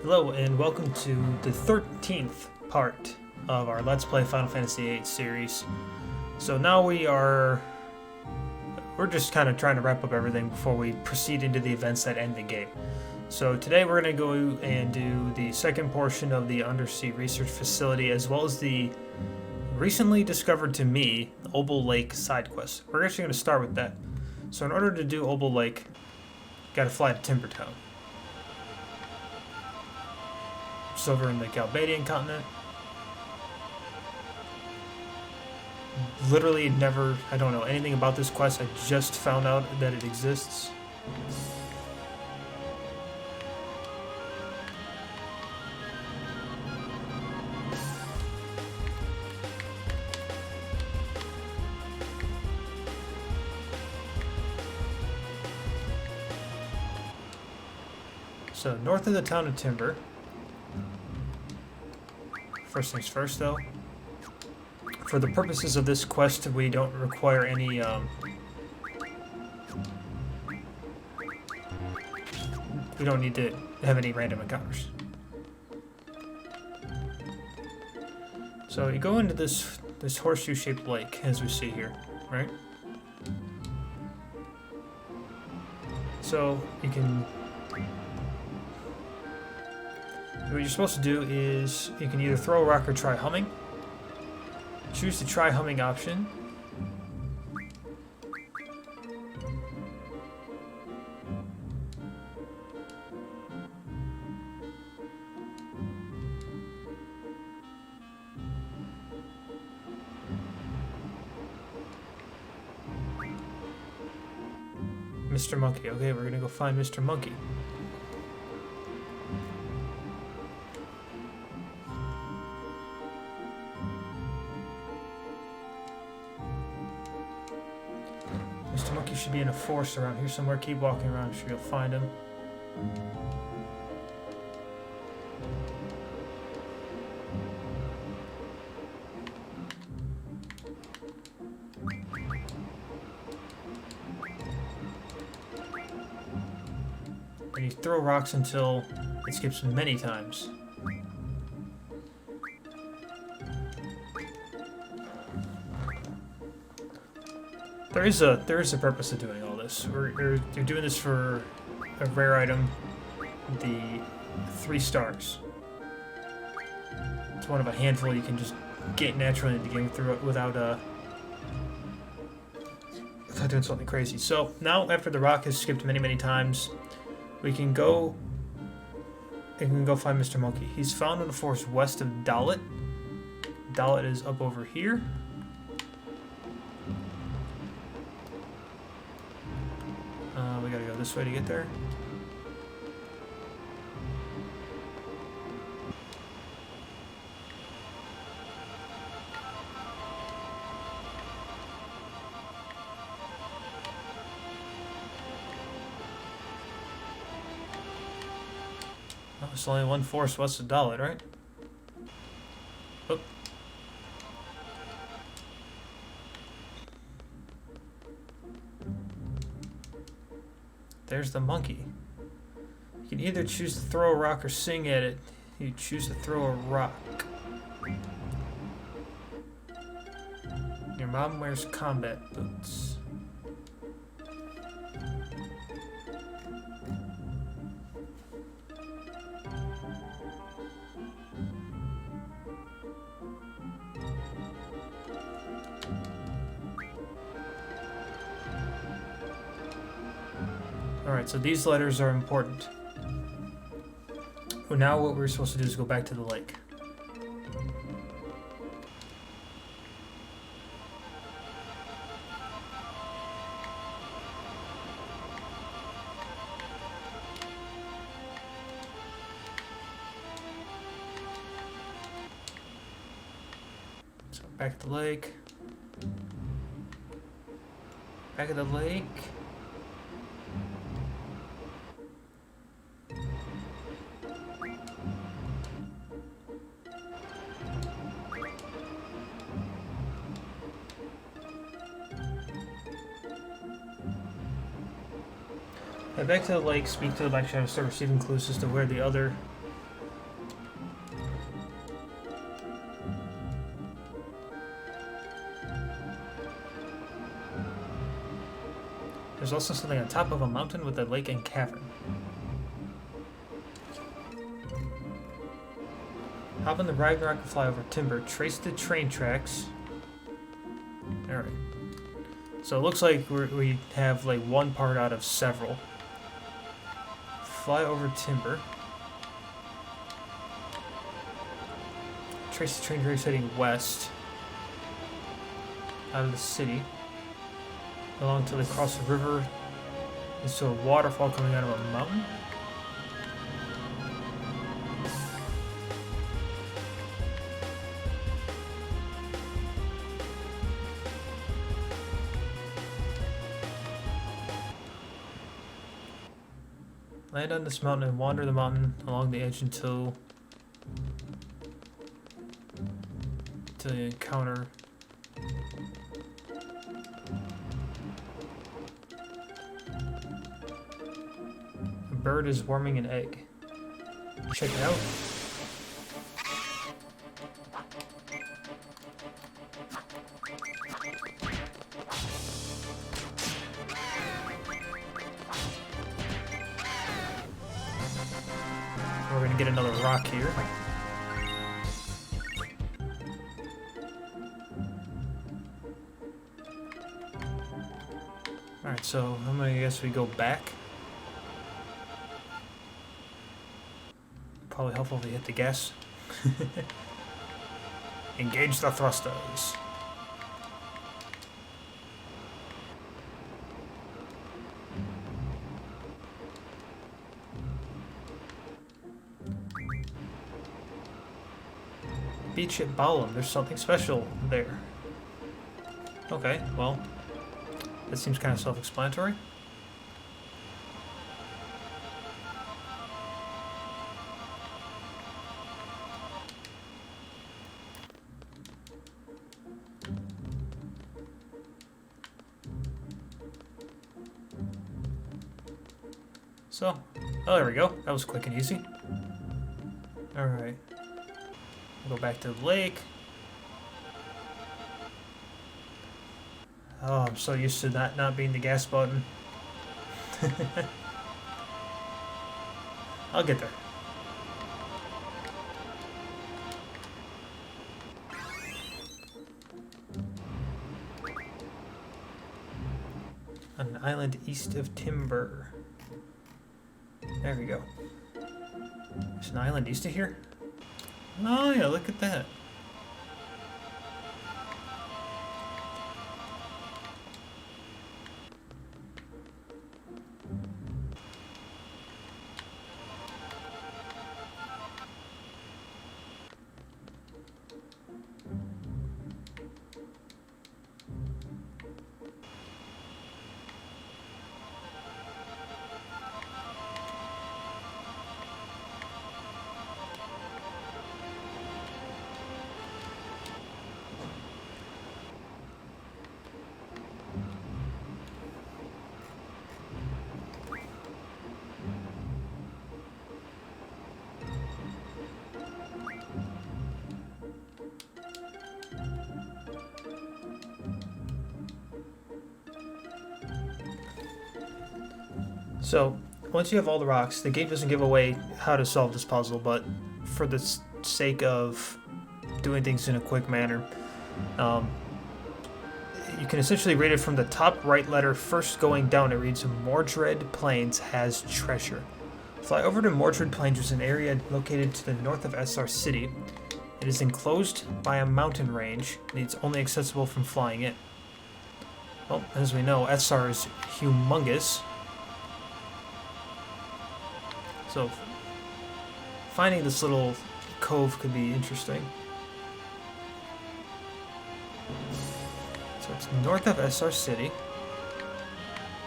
Hello and welcome to the 13th part of our Let's Play Final Fantasy VIII series. So now we're just kind of trying to wrap up everything before we proceed into the events that end the game. So today we're going to go and do the second portion of the Undersea Research Facility, as well as the recently discovered to me Obel Lake side quest. We're actually going to start with that. So in order to do Obel Lake, you got to fly to Timbertown. It's over in the Galbadian continent. Literally never, I don't know anything about this quest. I just found out that it exists. So north of the town of Timber. First things first, though. For the purposes of this quest, we don't require any, we don't need to have any random encounters. So you go into this horseshoe-shaped lake, as we see here, right? So you can... What you're supposed to do is you can either throw a rock or try humming. Choose the try humming option. Mr. Monkey. Okay, we're gonna go find Mr. Monkey. Mr. Monkey should be in a forest around here somewhere. Keep walking around, I'm sure you'll find him. And you throw rocks until it skips many times. There is a purpose to doing all this. You're doing this for a rare item, the 3 stars. It's one of a handful you can just get naturally into the game through it without doing something crazy. So now, after the rock has skipped many times, we can go find Mr. Monkey. He's found in the forest west of Dalit. Dalit is up over here. We gotta go this way to get there. Oh, there's only one forest west of Dalit, right? Oh. There's the monkey. You can either choose to throw a rock or sing at it. You choose to throw a rock. Your mom wears combat boots. Alright, so these letters are important. Well, now what we're supposed to do is go back to the lake. So back at the lake. Back at the lake. Head back to the lake, speak to the bike shadow, start receiving clues as to where the other There's also something on top of a mountain with a lake and cavern. Hop on the Ragnarok and fly over timber. Trace the train tracks. Alright. So it looks like we have like one part out of several. Fly over timber. Trace the train tracks heading west. Out of the city. Along until they cross the river. Into a waterfall coming out of a mountain. Land on this mountain and wander the mountain along the edge until you encounter a bird is warming an egg. Check it out. We're gonna get another rock here. Alright, so I'm gonna guess we go back. Probably helpful if we hit the gas. Engage the thrusters. Beach at Balam. There's something special there. Okay, well, that seems kind of self-explanatory. So, oh, there we go. That was quick and easy. Alright. Go back to the lake. Oh, I'm so used to that not being the gas button. I'll get there. An island east of Timber. There we go. There's an island east of here? Oh yeah, look at that. So, once you have all the rocks, the game doesn't give away how to solve this puzzle, but for the sake of doing things in a quick manner, you can essentially read it from the top right letter first going down. It reads, Mordred Plains has treasure. Fly over to Mordred Plains, which is an area located to the north of SR City. It is enclosed by a mountain range, and it's only accessible from flying in. Well, as we know, SR is humongous. So, finding this little cove could be interesting. So it's north of SR City.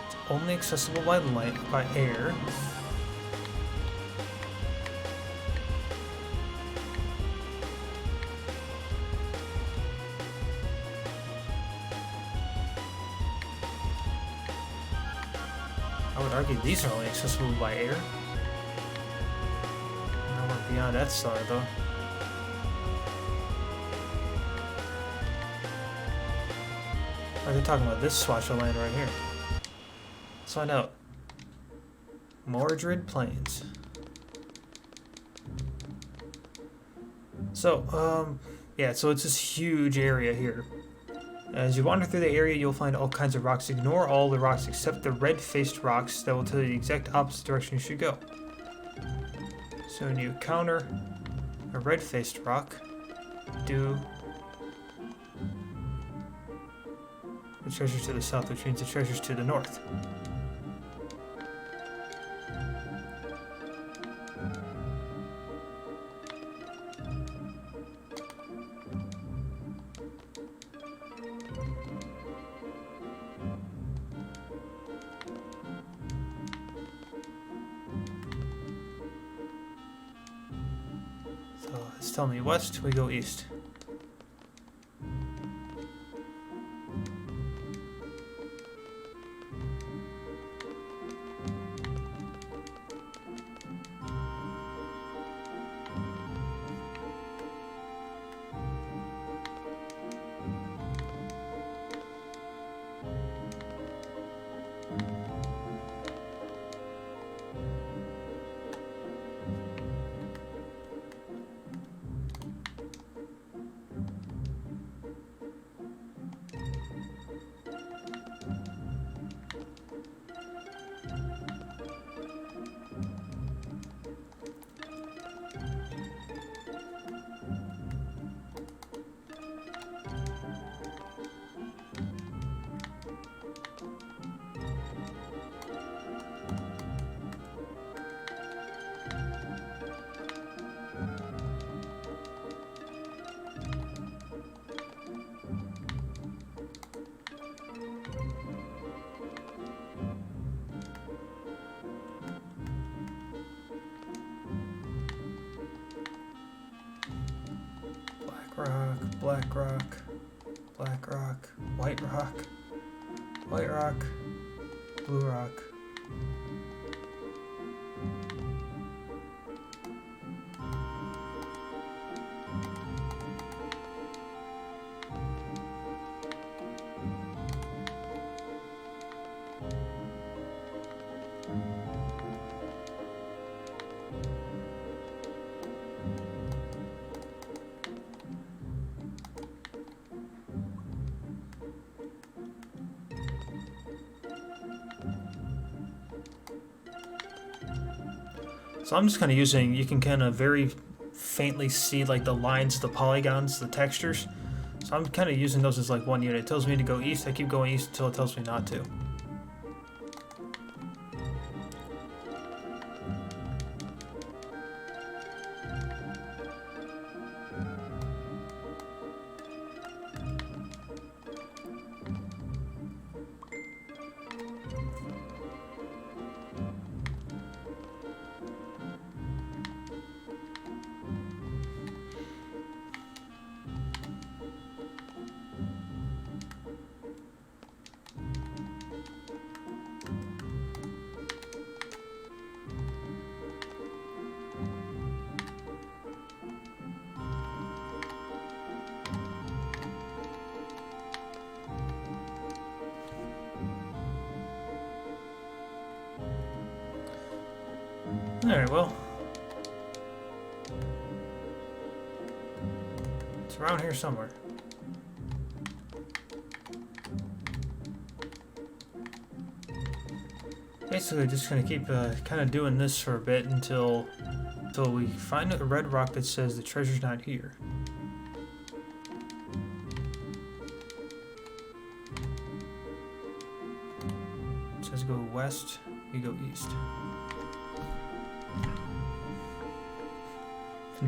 It's only accessible by air. I would argue these are only accessible by air. Beyond that star, though. Are they talking about this swatch of land right here? find out. Mordred Plains. So, yeah, so it's this huge area here. As you wander through the area, you'll find all kinds of rocks. Ignore all the rocks except the red-faced rocks that will tell you the exact opposite direction you should go. So when you encounter a red-faced rock, do the treasure's to the south, which means the treasure's to the north. So it's telling me west, we go east. Black rock, black rock, white rock, white rock, blue rock. So I'm just kind of using, you can kind of very faintly see like the lines, the polygons, the textures. So I'm kind of using those as like one unit. It tells me to go east, I keep going east until it tells me not to. Alright, well. It's around here somewhere. Basically, just gonna keep kind of doing this for a bit until we find a red rock that says the treasure's not here. It says go west, we go east.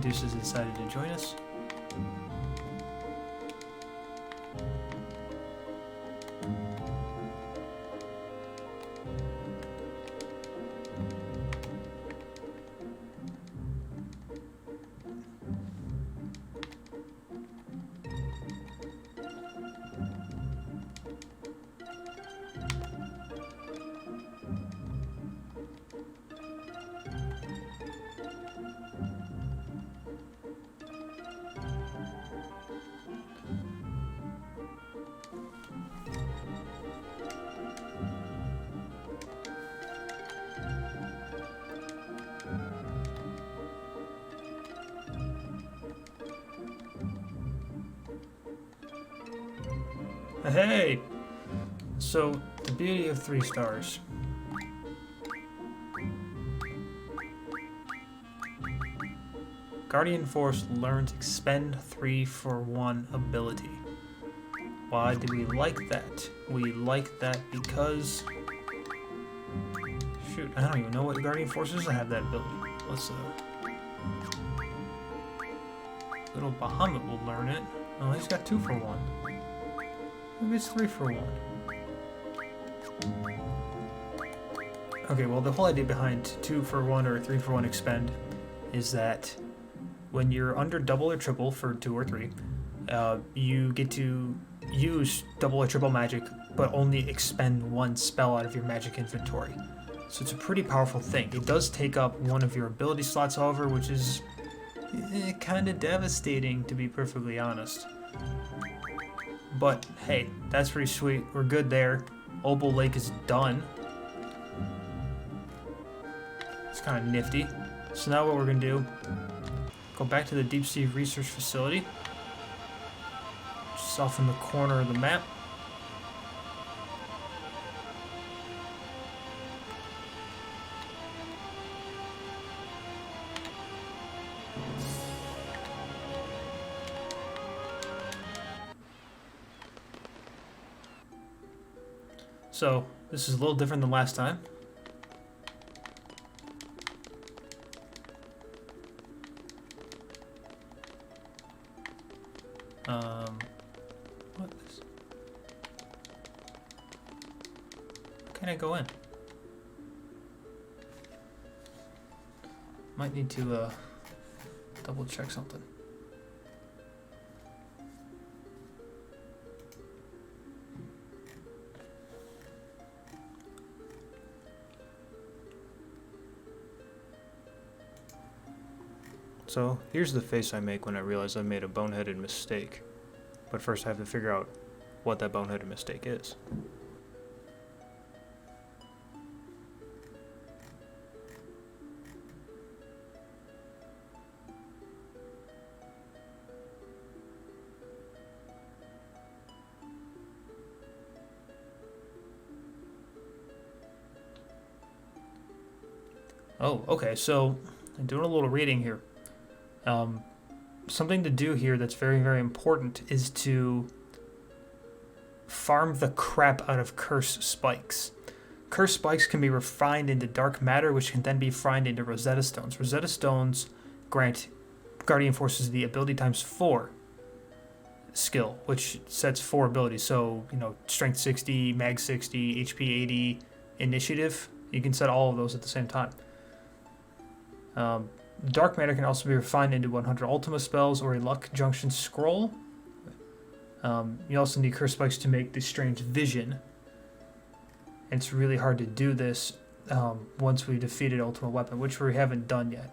Deuce has decided to join us. Hey! So, the beauty of 3 stars. Guardian Force learns expend 3 for 1 ability. Why do we like that? We like that because... Shoot, I don't even know what Guardian Forces have that ability. Let's Little Bahamut will learn it. Oh, he's got 2 for 1. Maybe it's 3 for 1. Okay, well the whole idea behind 2 for 1 or 3 for 1 expend is that when you're under double or triple for 2 or 3, you get to use double or triple magic, but only expend 1 spell out of your magic inventory. So it's a pretty powerful thing. It does take up 1 of your ability slots, however, which is kind of devastating, to be perfectly honest. But hey, that's pretty sweet. We're good there. Obel Lake is done. It's kind of nifty. So now what we're going to do, go back to the deep sea research facility. Just off in the corner of the map. So, this is a little different than last time. What is... Can I go in? Might need to double check something. So, here's the face I make when I realize I made a boneheaded mistake. But first I have to figure out what that boneheaded mistake is. Oh, okay, so I'm doing a little reading here. Something to do here that's very, very important is to farm the crap out of curse spikes. Curse spikes can be refined into dark matter, which can then be refined into Rosetta Stones. Rosetta Stones grant Guardian Forces the ability times 4 skill, which sets 4 abilities. So, you know, Strength 60, Mag 60, HP 80, Initiative. You can set all of those at the same time. Dark matter can also be refined into 100 Ultima spells or a Luck Junction scroll. You also need curse spikes to make the strange vision. And it's really hard to do this once we defeated Ultima Weapon, which we haven't done yet.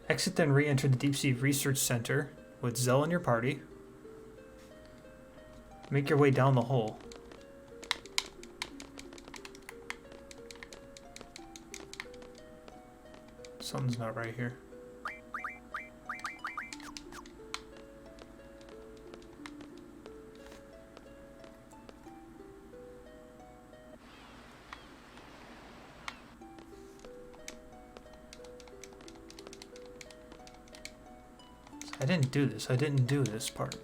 Exit then re-enter the Deep Sea Research Center with Zell in your party. Make your way down the hole. Something's not right here. I didn't do this. I didn't do this part.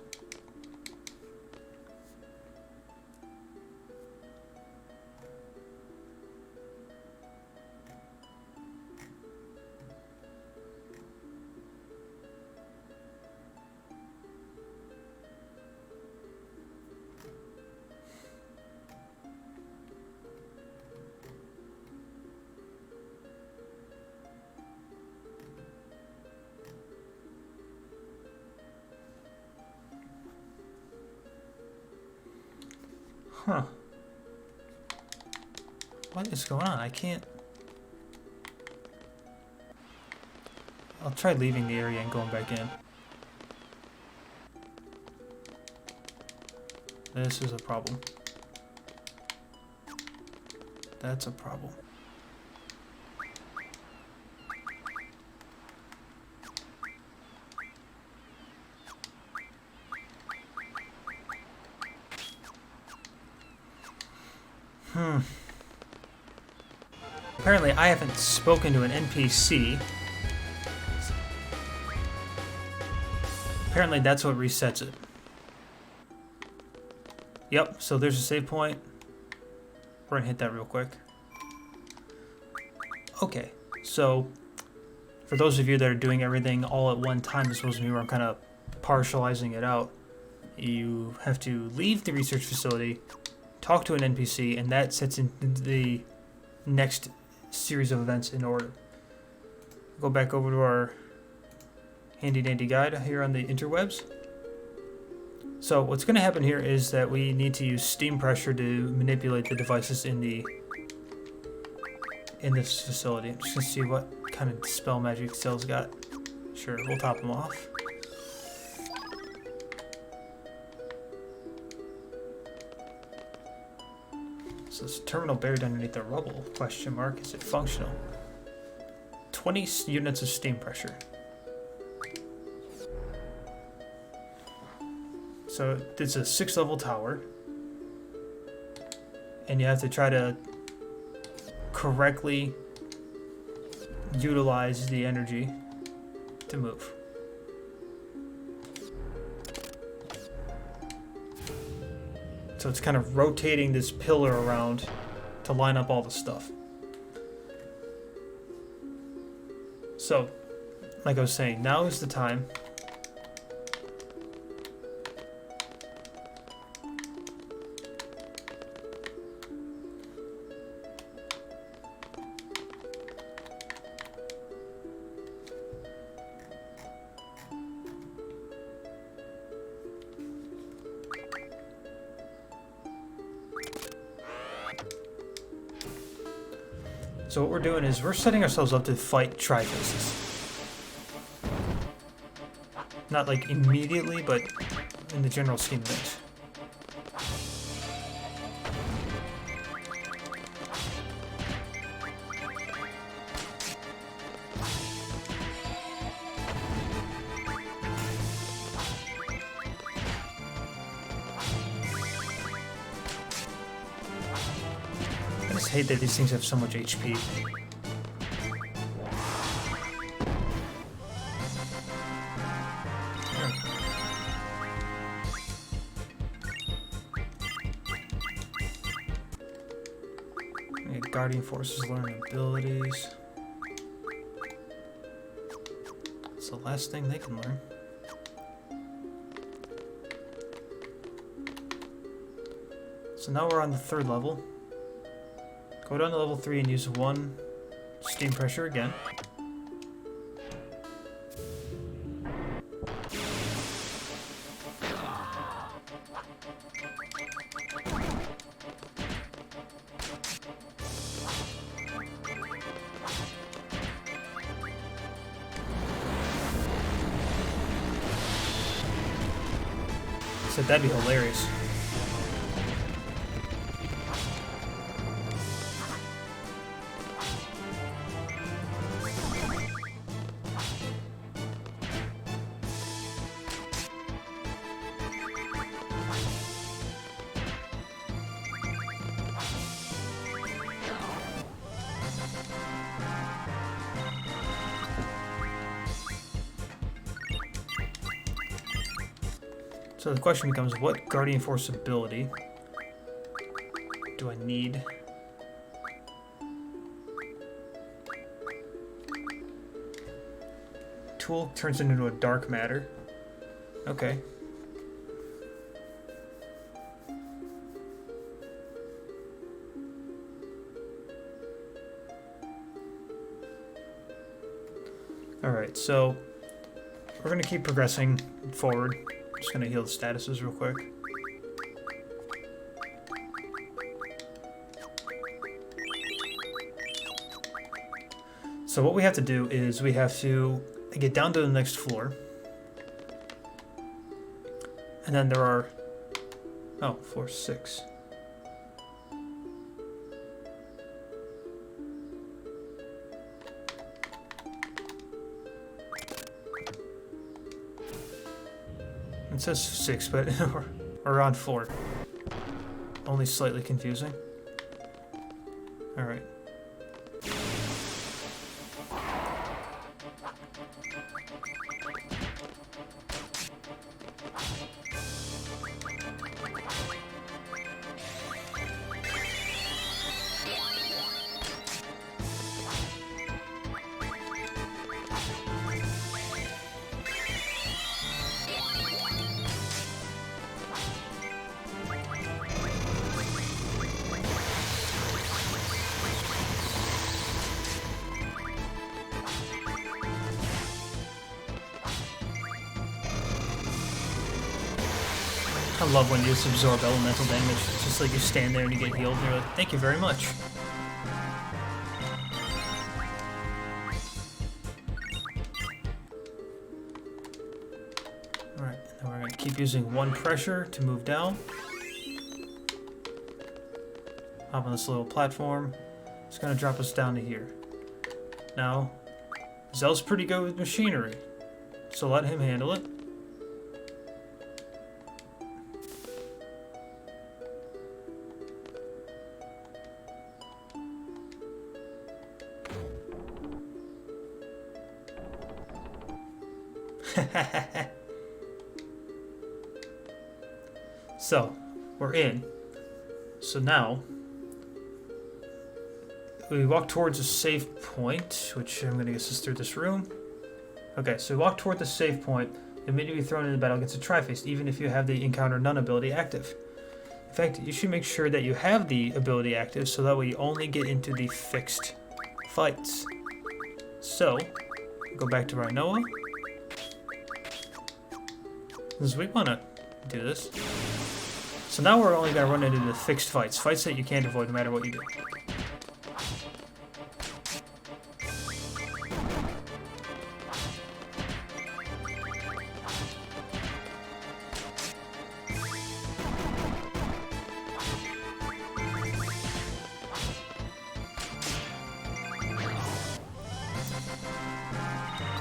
Huh. What is going on? I can't... I'll try leaving the area and going back in. This is a problem. That's a problem. Apparently, I haven't spoken to an NPC. Apparently, that's what resets it. Yep, so there's a save point. We're gonna hit that real quick. Okay, so for those of you that are doing everything all at one time, this was me where I'm kind of partializing it out. You have to leave the research facility, talk to an NPC, and that sets into the next series of events in order. Go back over to our handy dandy guide here on the interwebs. So what's going to happen here is that we need to use steam pressure to manipulate the devices in this facility. I'm just going to see what kind of spell magic Cell's got. Sure, we'll top them off. So this terminal buried underneath the rubble, question mark, is it functional? 20 units of steam pressure. So it's a 6-level tower, and you have to try to correctly utilize the energy to move. So it's kind of rotating this pillar around to line up all the stuff. So, like I was saying, now is the time. So what we're doing is we're setting ourselves up to fight Tri-Faces. Not like immediately, but in the general scheme of things. I just hate that these things have so much HP. Guardian Forces learn abilities. It's the last thing they can learn. So now we're on the 3rd level. Go down to level 3 and use 1 steam pressure again. So that'd be hilarious. So the question becomes, what Guardian Force ability do I need? Tool turns into a dark matter. Okay. Alright, so we're going to keep progressing forward. Just gonna heal the statuses real quick. So what we have to do is we have to get down to the next floor. And then there are... Oh, floor 6. It says 6, but we're on 4. Only slightly confusing. Alright. I love when you just absorb elemental damage. It's just like you stand there and you get healed and you're like, thank you very much. Alright, now we're going to keep using one pressure to move down. Hop on this little platform. It's going to drop us down to here. Now, Zell's pretty good with machinery, so let him handle it. So, we're in. So now, we walk towards a save point, which I'm going to guess is through this room. Okay, so we walk toward the save point, immediately thrown into battle against a Tri-Faced, even if you have the Encounter None ability active. In fact, you should make sure that you have the ability active, so that way you only get into the fixed fights. So, go back to Rhinoa. Because we want to do this. So now we're only going to run into the fixed fights. Fights that you can't avoid no matter what you do.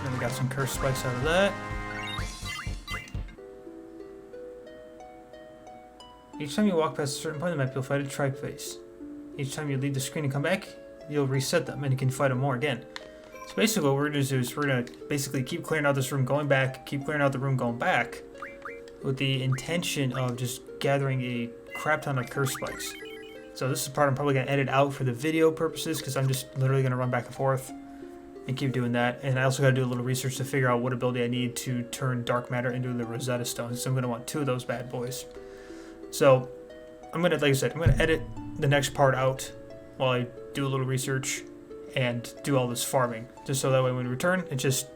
Then we got some curse spikes out of that. Each time you walk past a certain point in the map, you'll fight a Tri-Face. Each time you leave the screen and come back, you'll reset them, and you can fight them more again. So basically what we're going to do is we're going to basically keep clearing out this room, going back, keep clearing out the room, going back, with the intention of just gathering a crap ton of curse spikes. So this is the part I'm probably going to edit out for the video purposes, because I'm just literally going to run back and forth and keep doing that. And I also got to do a little research to figure out what ability I need to turn dark matter into the Rosetta Stones. So I'm going to want 2 of those bad boys. So, I'm gonna, like I said, I'm gonna edit the next part out while I do a little research and do all this farming, just so that way when we return, it's just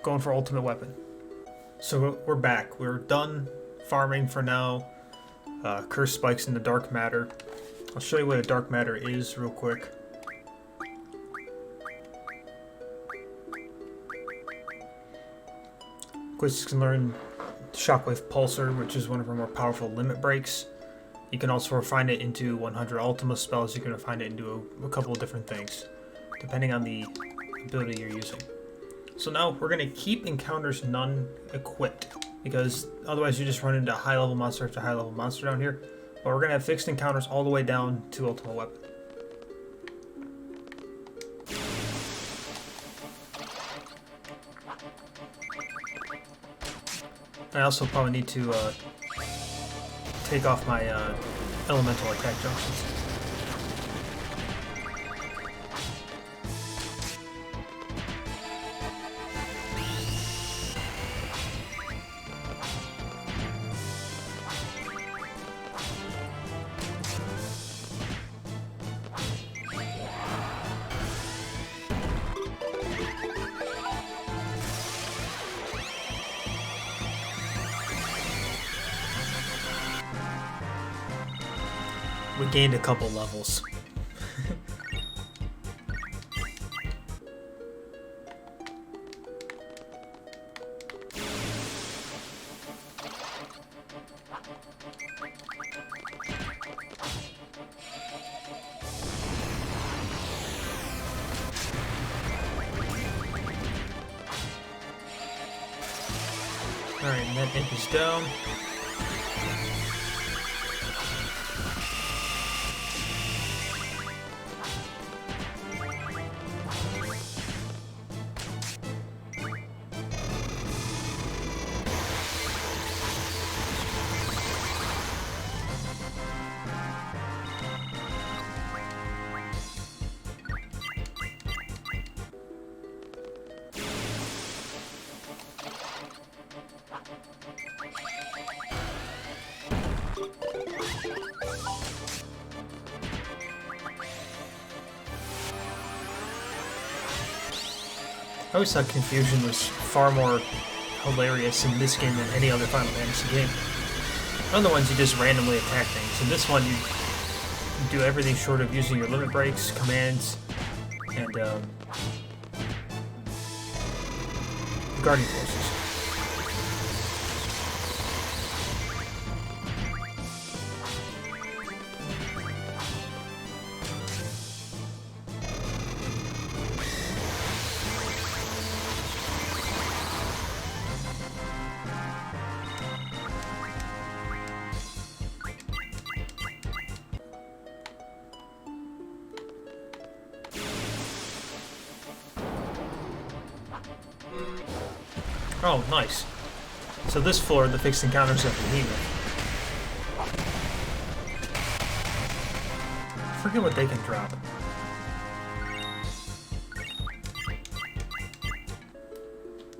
going for Ultimate Weapon. So we're back. We're done farming for now. Curse spikes in the dark matter. I'll show you what a dark matter is real quick. Quiz can learn Shockwave Pulsar, which is one of our more powerful limit breaks. You can also refine it into 100 Ultima spells. You can refine it into a couple of different things, depending on the ability you're using. So now we're going to keep Encounters None equipped, because otherwise you just run into high-level monster after high-level monster down here. But we're going to have fixed encounters all the way down to Ultima Weapon. I also probably need to take off my elemental attack junctions. We gained a couple levels. Alright, and that imp is down. I always thought confusion was far more hilarious in this game than any other Final Fantasy game. Other ones you just randomly attack things. In this one you do everything short of using your limit breaks, commands, and guarding forces. Oh, nice. So this floor, the fixed encounters of Behemoth. I forget what they can drop.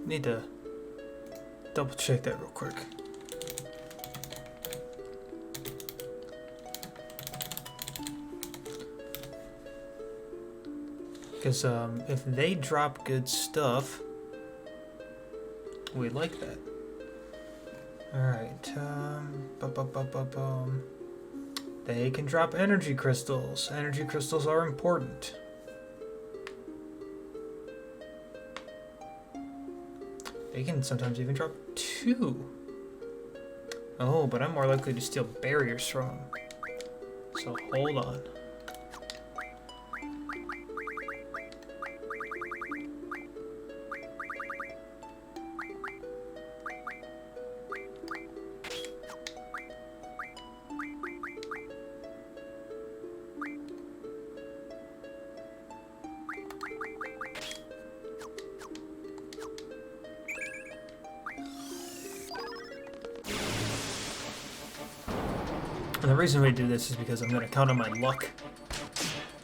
Need to double check that real quick. Because if they drop good stuff, we like that. Alright, they can drop energy crystals. Energy crystals are important. They can sometimes even drop 2. Oh, but I'm more likely to steal barriers from them. So hold on. And the reason we do this is because I'm going to count on my luck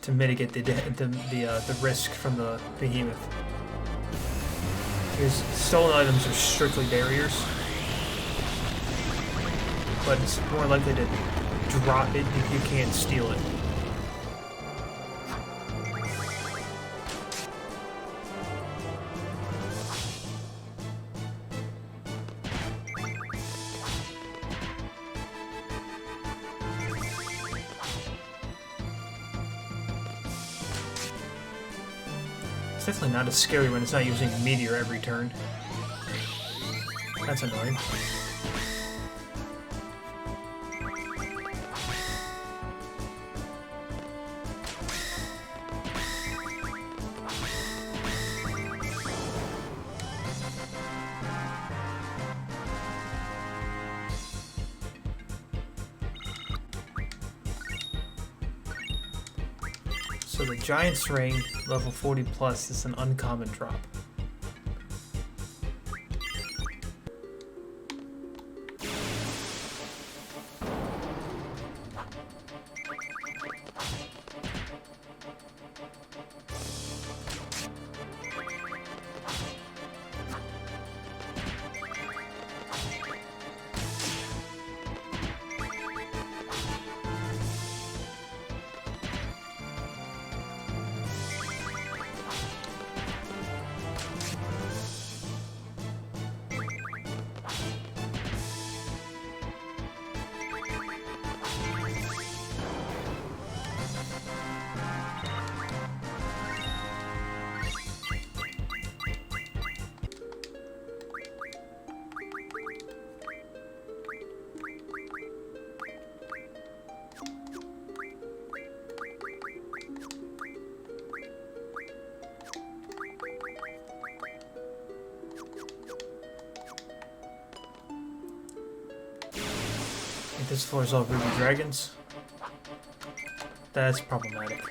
to mitigate the risk from the behemoth. Because stolen items are strictly barriers, but it's more likely to drop it if you can't steal it. It's definitely not as scary when it's not using meteor every turn. That's annoying. So the Giant's Ring, level 40 plus, is an uncommon drop. This floor is all ruby dragons. That's problematic.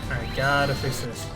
Alright, gotta fix this.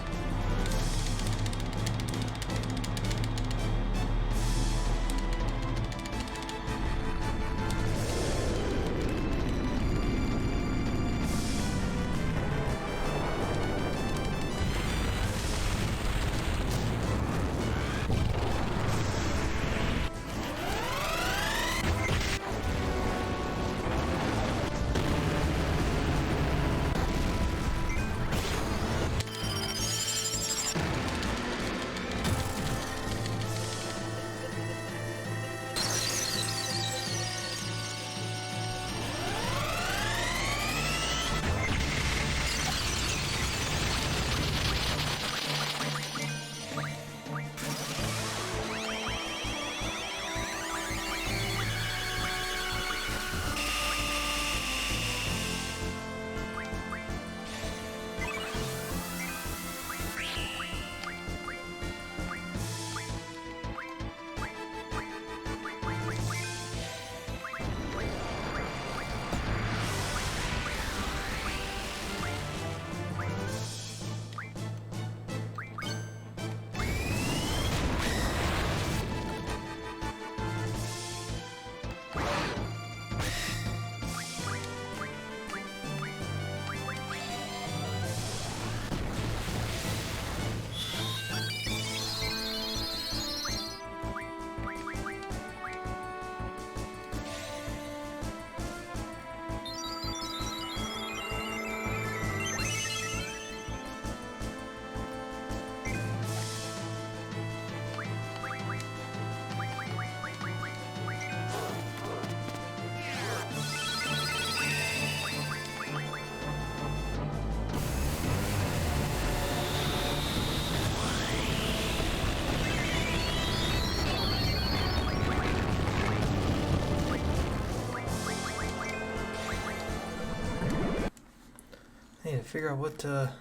I need to figure out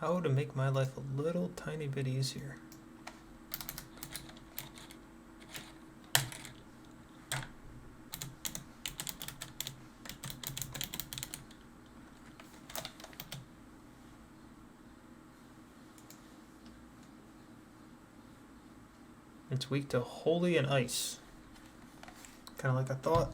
how to make my life a little tiny bit easier. It's weak to holy and ice. Kind of like I thought.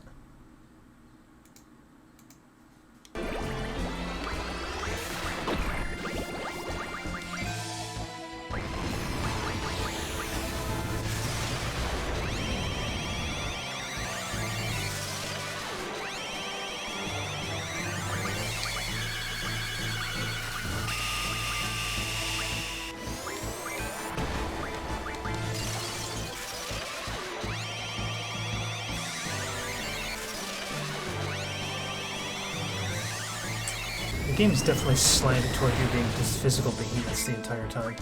The game's definitely slanted toward you being just physical behemoths the entire time.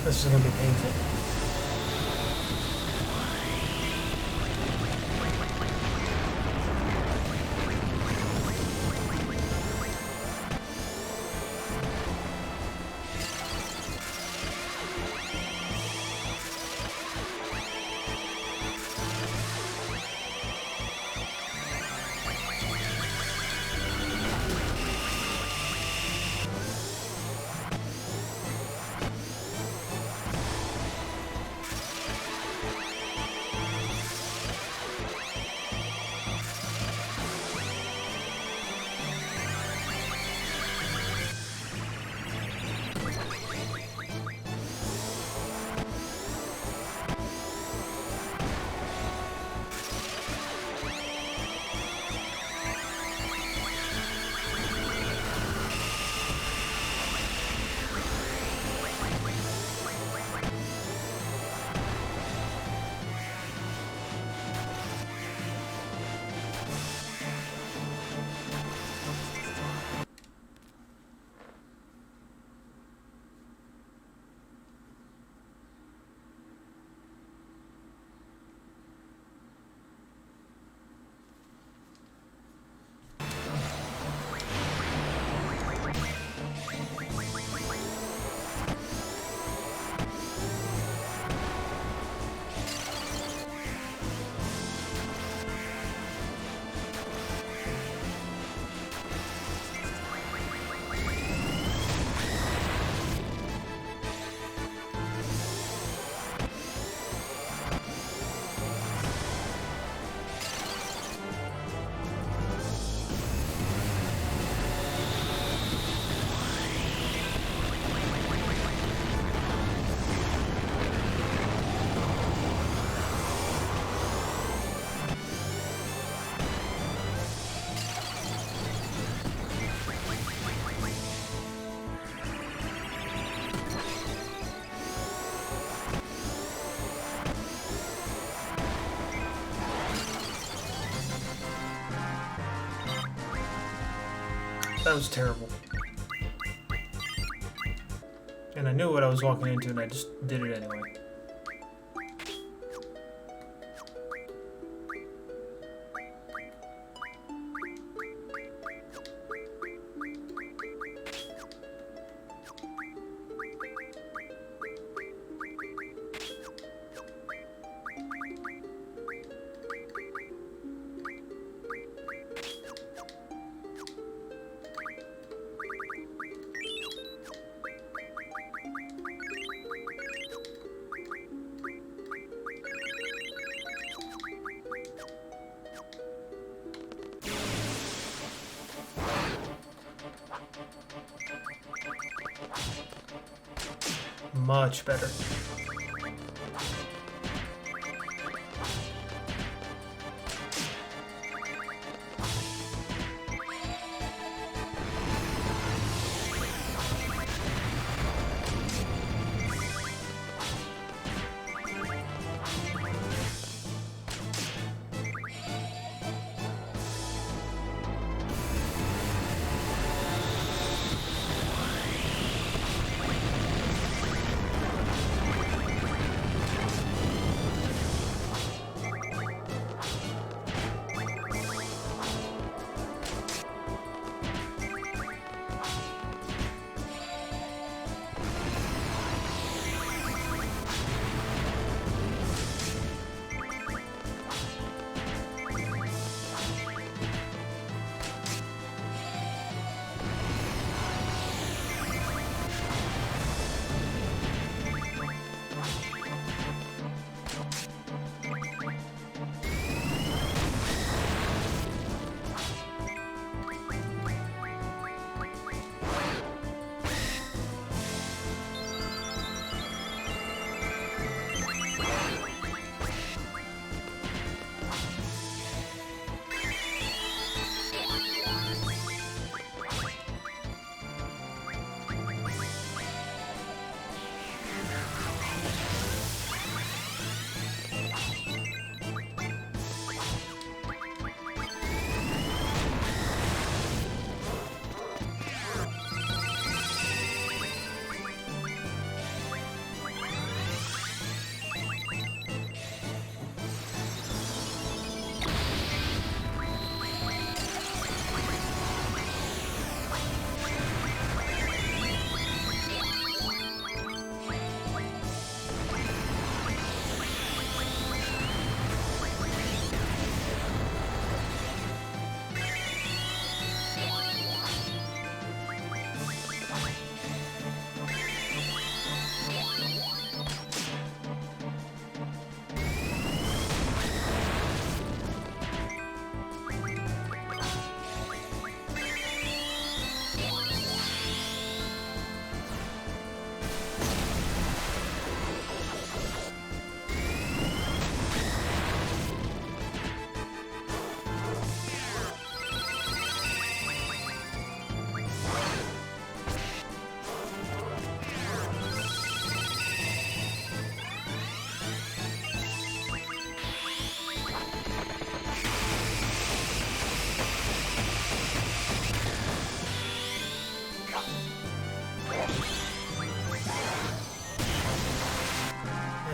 This is going to be painful. that was terrible. And I knew what I was walking into, and I just did it anyway. Much better.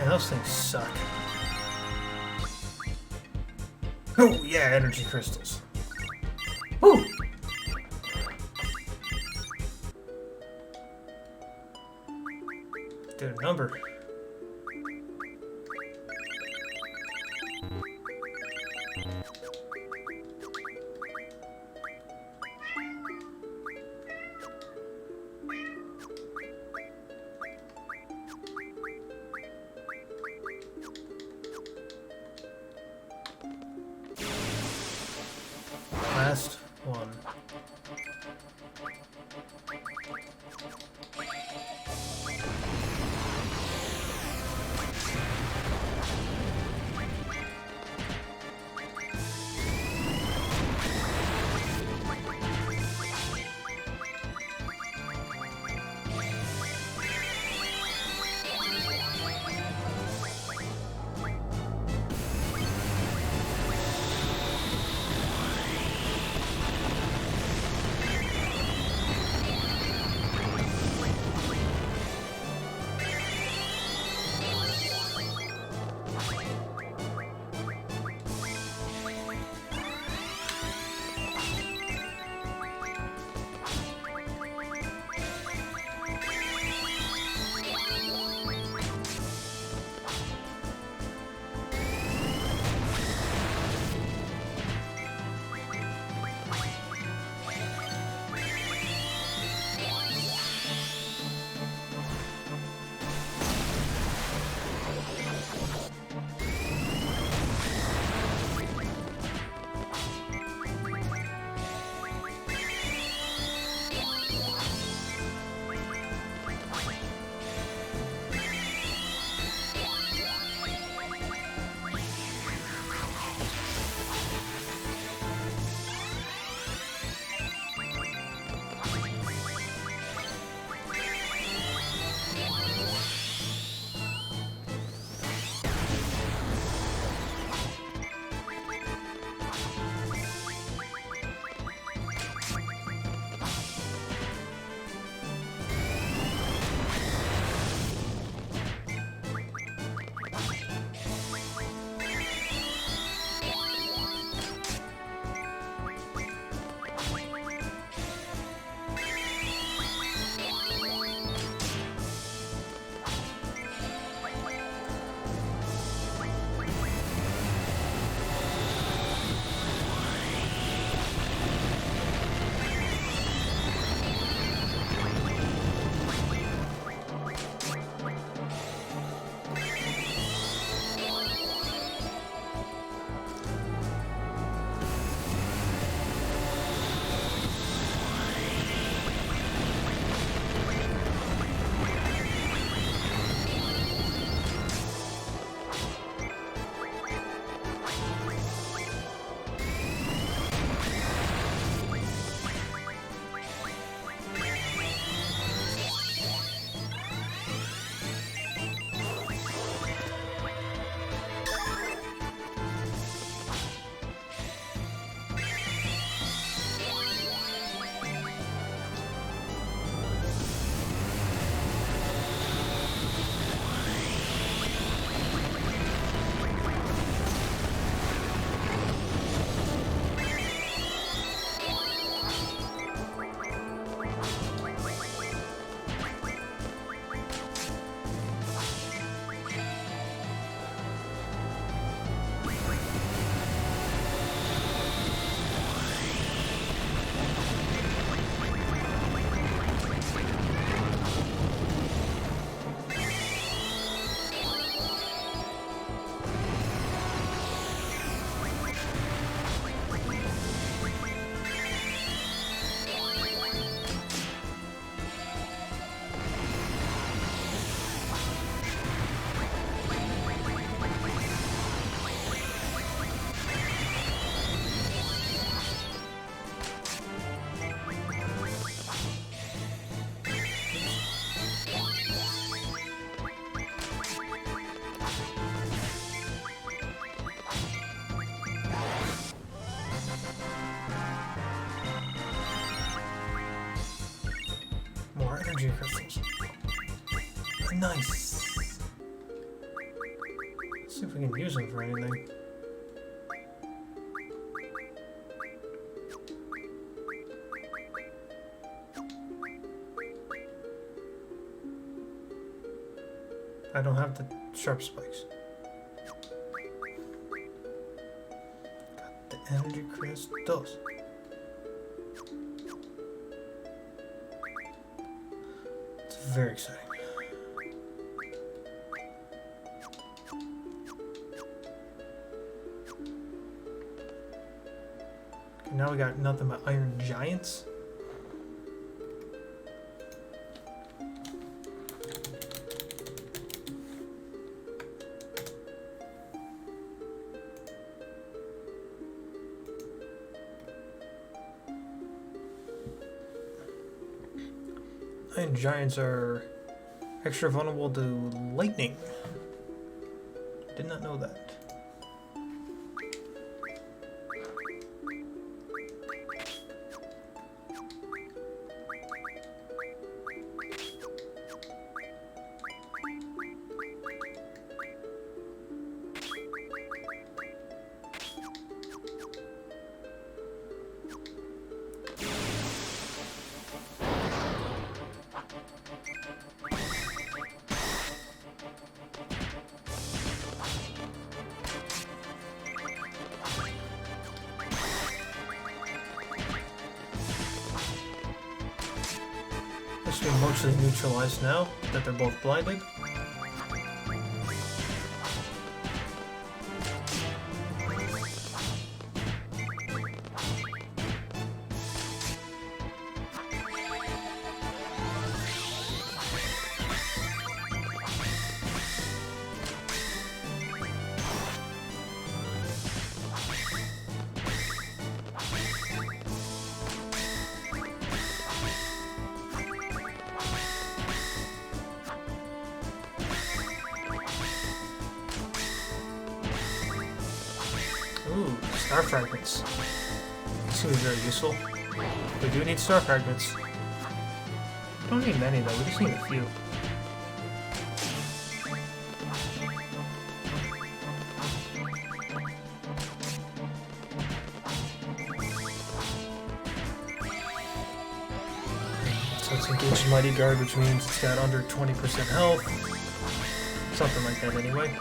Those things suck. Oh, yeah, energy crystals. Woo! Did a number. Last one. energy crystals. Nice. Let's see if we can use them for anything. I don't have the sharp spikes. Got the energy crystals. It's very exciting. Okay, now we got nothing but iron giants. Iron giants are extra vulnerable to lightning. Did not know that. This should be mostly neutralized now that they're both blinded. Ooh, star fragments. This seems very useful. We do need star fragments. Don't need many though, we just need a few. So let's engage Mighty Guard, which means it's got under 20% health. Something like that anyway.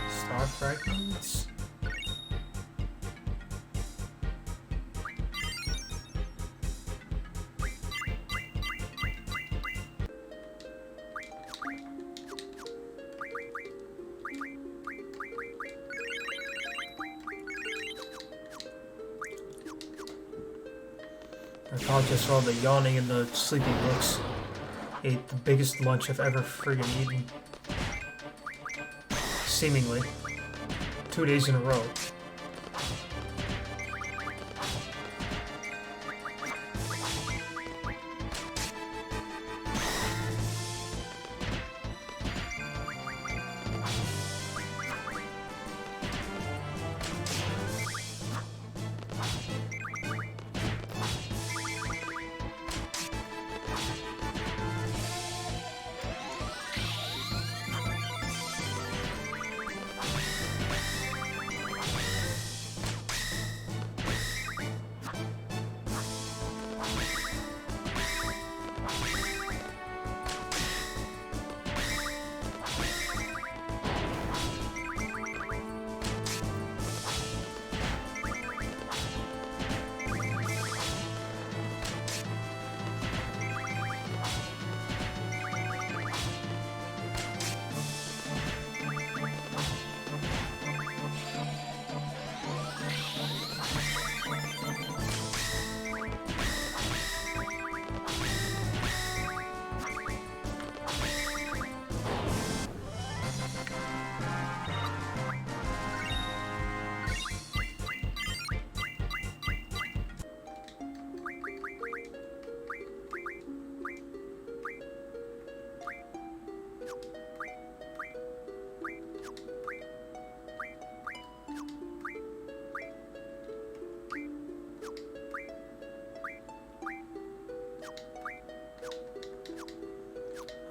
Star fragments. I apologize for all the yawning and the sleepy looks. Ate the biggest lunch I've ever friggin' eaten. Seemingly. 2 days in a row.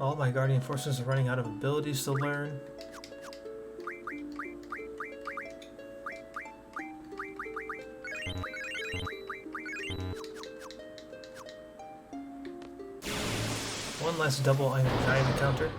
All my guardian forces are running out of abilities to learn. One less double iron giant encounter.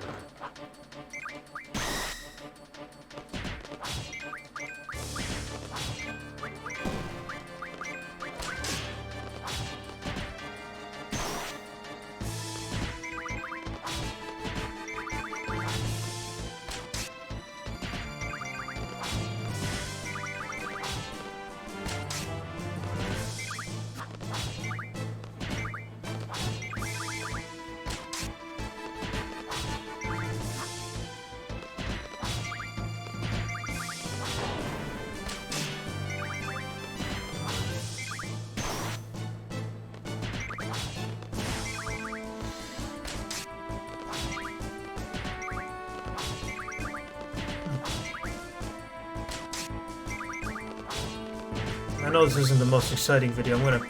I know this isn't the most exciting video. I'm going to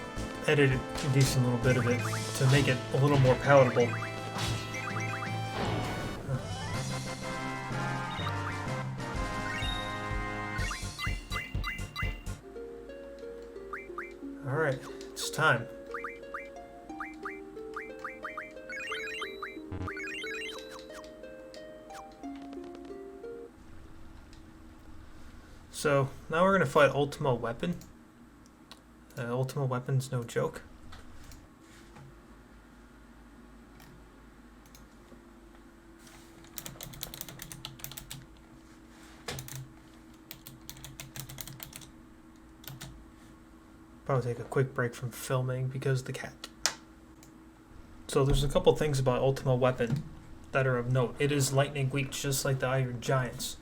edit a decent little bit of it to make it a little more palatable. Alright, it's time. So, now we're going to fight Ultima Weapon. Ultima Weapon's no joke. Probably take a quick break from filming because of the cat. So there's a couple things about Ultima Weapon that are of note. It is lightning weak, just like the Iron Giants.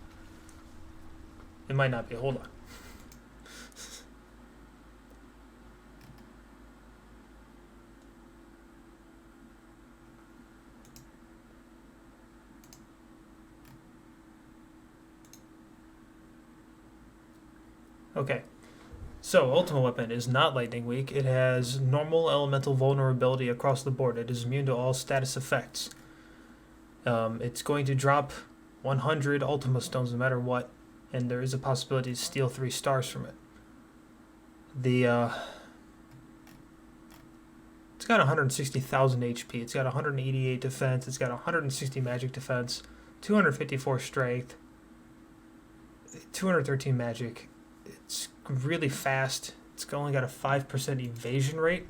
It might not be. Hold on. Okay, so Ultima Weapon is not lightning weak. It has normal elemental vulnerability across the board. It is immune to all status effects. It's going to drop 100 Ultima Stones no matter what, and there is a possibility to steal 3 stars from it. It's got 160,000 HP. It's got 188 defense. It's got 160 magic defense, 254 strength, 213 magic. It's really fast. It's only got a 5% evasion rate.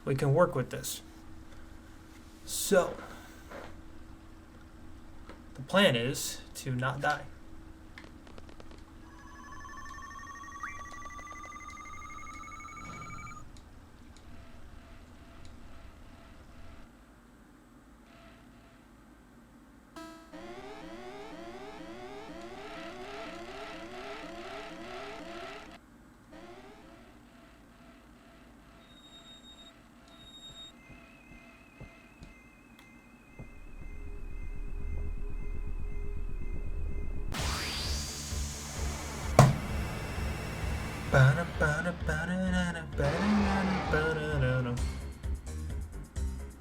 We can work with this. So, the plan is to not die.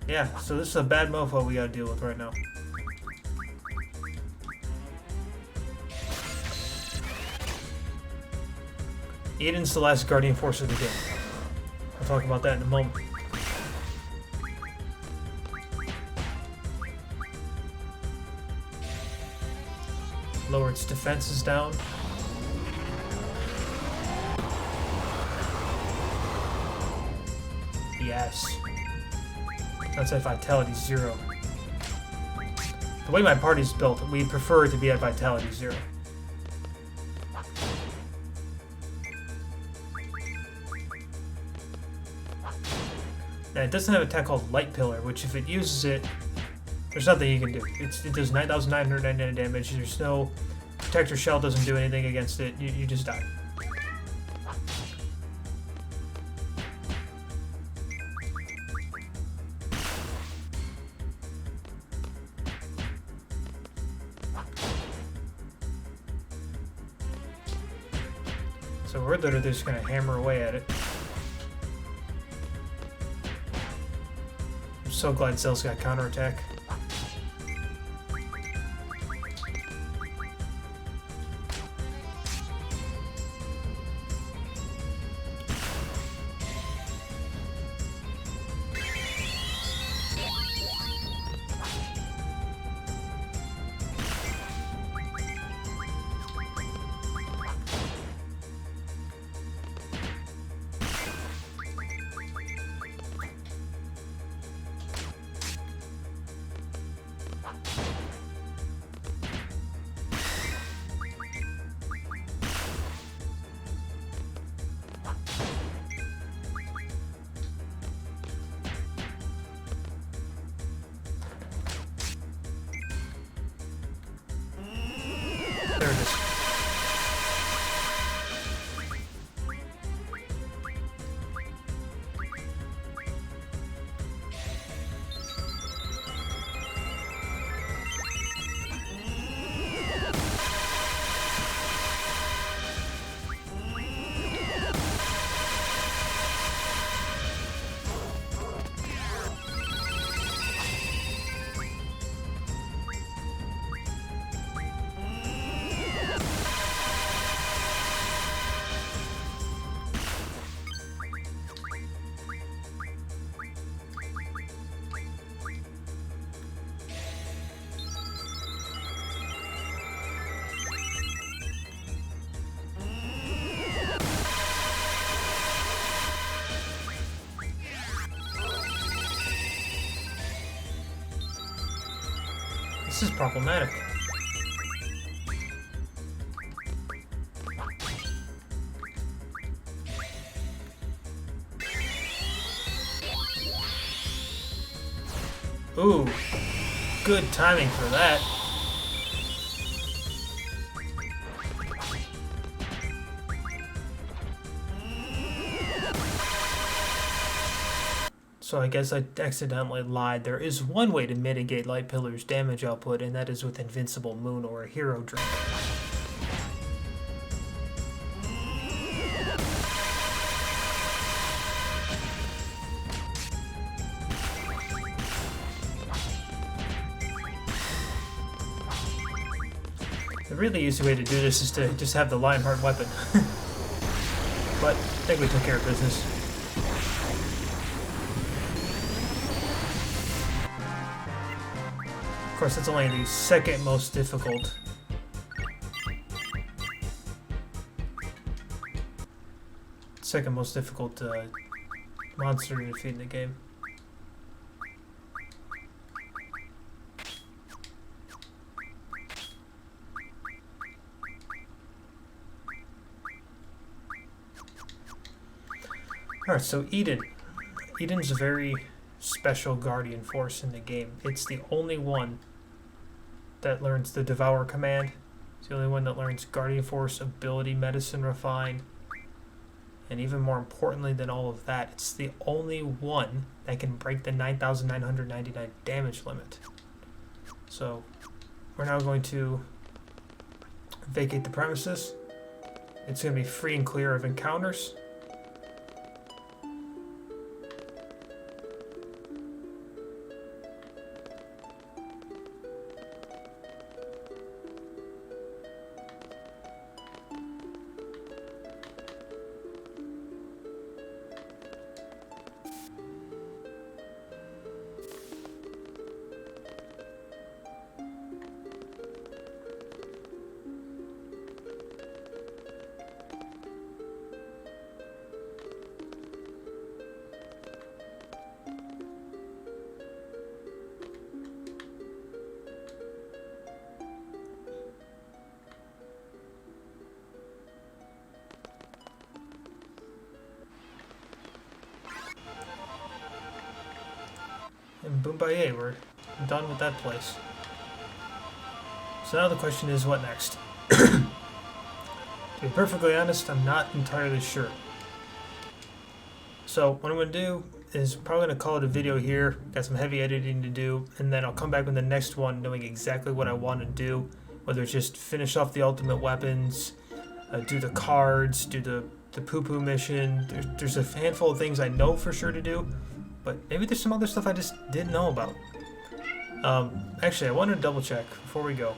Yeah, so this is a bad mofo we gotta deal with right now. Eden's the last Guardian Force of the game. I'll talk about that in a moment. Lower its defenses down. Yes. That's at Vitality 0. The way my party's built, we prefer it to be at Vitality 0. Now, it doesn't have a tech called Light Pillar, which if it uses it, there's nothing you can do. It does 9,999 damage. There's no Protector Shell doesn't do anything against it. You just die. So we're literally just going to hammer away at it. I'm so glad Zell's got counterattack. is problematic. Ooh, good timing for that. So I guess I accidentally lied. There is one way to mitigate Light Pillar's damage output, and that is with Invincible Moon or a Hero Drink. The really easy way to do this is to just have the Lionheart weapon. But I think we took care of business. Of course, it's only the second most difficult. Second most difficult monster to defeat in the game. Alright, so Eden. Eden's a very special Guardian Force in the game. It's the only one that learns the Devour command. It's the only one that learns Guardian Force, Ability, Medicine, Refine. And even more importantly than all of that, it's the only one that can break the 9,999 damage limit. So, we're now going to vacate the premises. It's going to be free and clear of encounters. And boom baye, we're done with that place. So now the question is, what next? To be perfectly honest, I'm not entirely sure. So what I'm going to do is probably going to call it a video here. Got some heavy editing to do, and then I'll come back with the next one knowing exactly what I want to do. Whether it's just finish off the ultimate weapons, do the cards, do the poo-poo mission. There's a handful of things I know for sure to do. But maybe there's some other stuff I just didn't know about. Actually, I wanted to double check before we go.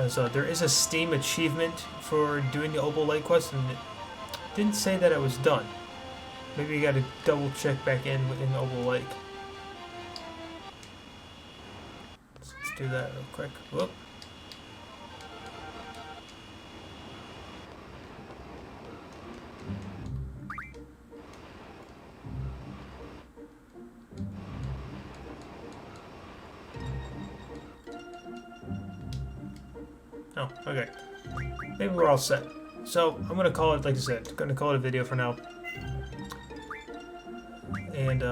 So there is a Steam achievement for doing the Obel Lake quest, and it didn't say that it was done. Maybe you gotta double check back in within Obel Lake. So let's do that real quick. Whoop. Oh, okay. Maybe we're all set. So, I'm going to call it, like I said, going to call it a video for now. And,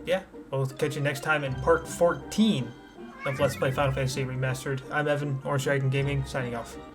yeah, we'll catch you next time in part 14 of Let's Play Final Fantasy Remastered. I'm Evan, Orange Dragon Gaming, signing off.